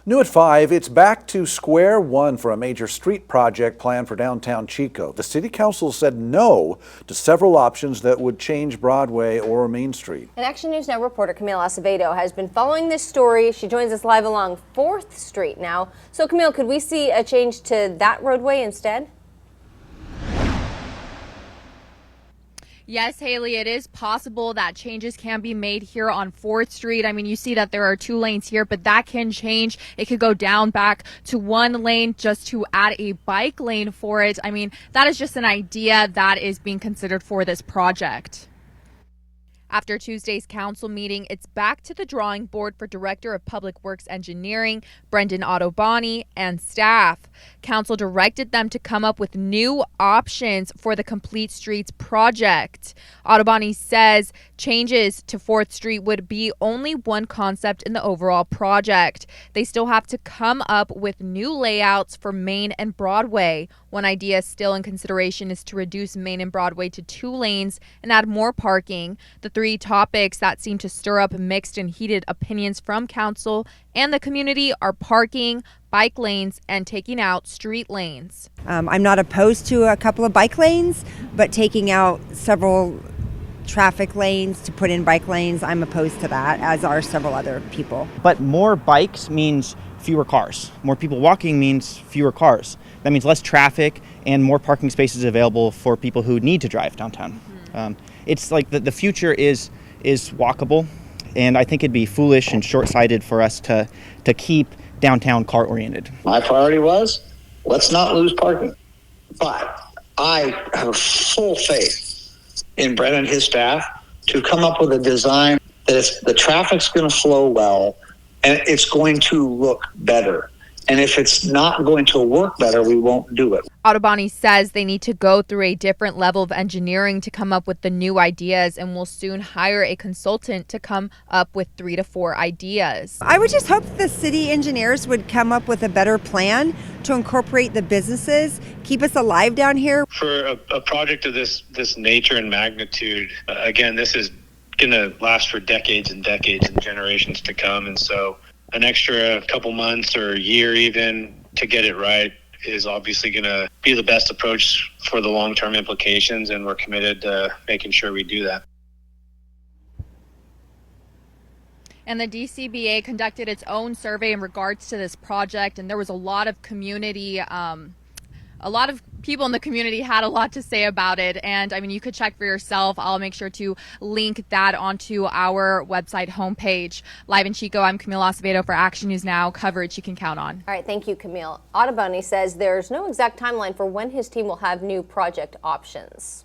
New at 5, it's back to square one for a major street project planned for downtown Chico. The City Council said no to several options that would change Broadway or Main Street. And Action News Now reporter Camille Acevedo has been following this story. She joins us live along 4th Street now. So Camille, could we see a change to that roadway instead? Yes, Haley, it is possible that changes can be made here on 4th Street. I mean, you see that there are 2 lanes here, but that can change. It could go down back to 1 lane just to add a bike lane for it. I mean, that is just an idea that is being considered for this project. After Tuesday's council meeting, it's back to the drawing board for Director of Public Works Engineering, Brendan Ottoboni, and staff. Council directed them to come up with new options for the Complete Streets project. Ottoboni says changes to 4th Street would be only one concept in the overall project. They still have to come up with new layouts for Main and Broadway. One idea still in consideration is to reduce Main and Broadway to 2 lanes and add more parking. The 3 topics that seem to stir up mixed and heated opinions from council and the community are parking, bike lanes, and taking out street lanes. I'm not opposed to a couple of bike lanes, but taking out several traffic lanes to put in bike lanes, I'm opposed to that, as are several other people. But more bikes means fewer cars. More people walking means fewer cars. That means less traffic and more parking spaces available for people who need to drive downtown. It's like the future is walkable, and I think it'd be foolish and short-sighted for us to keep downtown car-oriented. My priority was, let's not lose parking. But I have full faith in Brendan and his staff to come up with a design that the traffic's going to flow well and it's going to look better. And if it's not going to work better, we won't do it. Ottoboni says they need to go through a different level of engineering to come up with the new ideas and will soon hire a consultant to come up with 3 to 4 ideas. I would just hope the city engineers would come up with a better plan to incorporate the businesses, keep us alive down here. For a project of this nature and magnitude, again, this is going to last for decades and decades and generations to come. And so an extra couple months or a year even to get it right is obviously going to be the best approach for the long-term implications, and we're committed to making sure we do that. And the DCBA conducted its own survey in regards to this project, and there was a lot of community, a lot of people in the community had a lot to say about it. And I mean, you could check for yourself. I'll make sure to link that onto our website homepage. Live in Chico, I'm Camille Acevedo for Action News Now, coverage you can count on. All right, thank you, Camille. Ottoboni says there's no exact timeline for when his team will have new project options.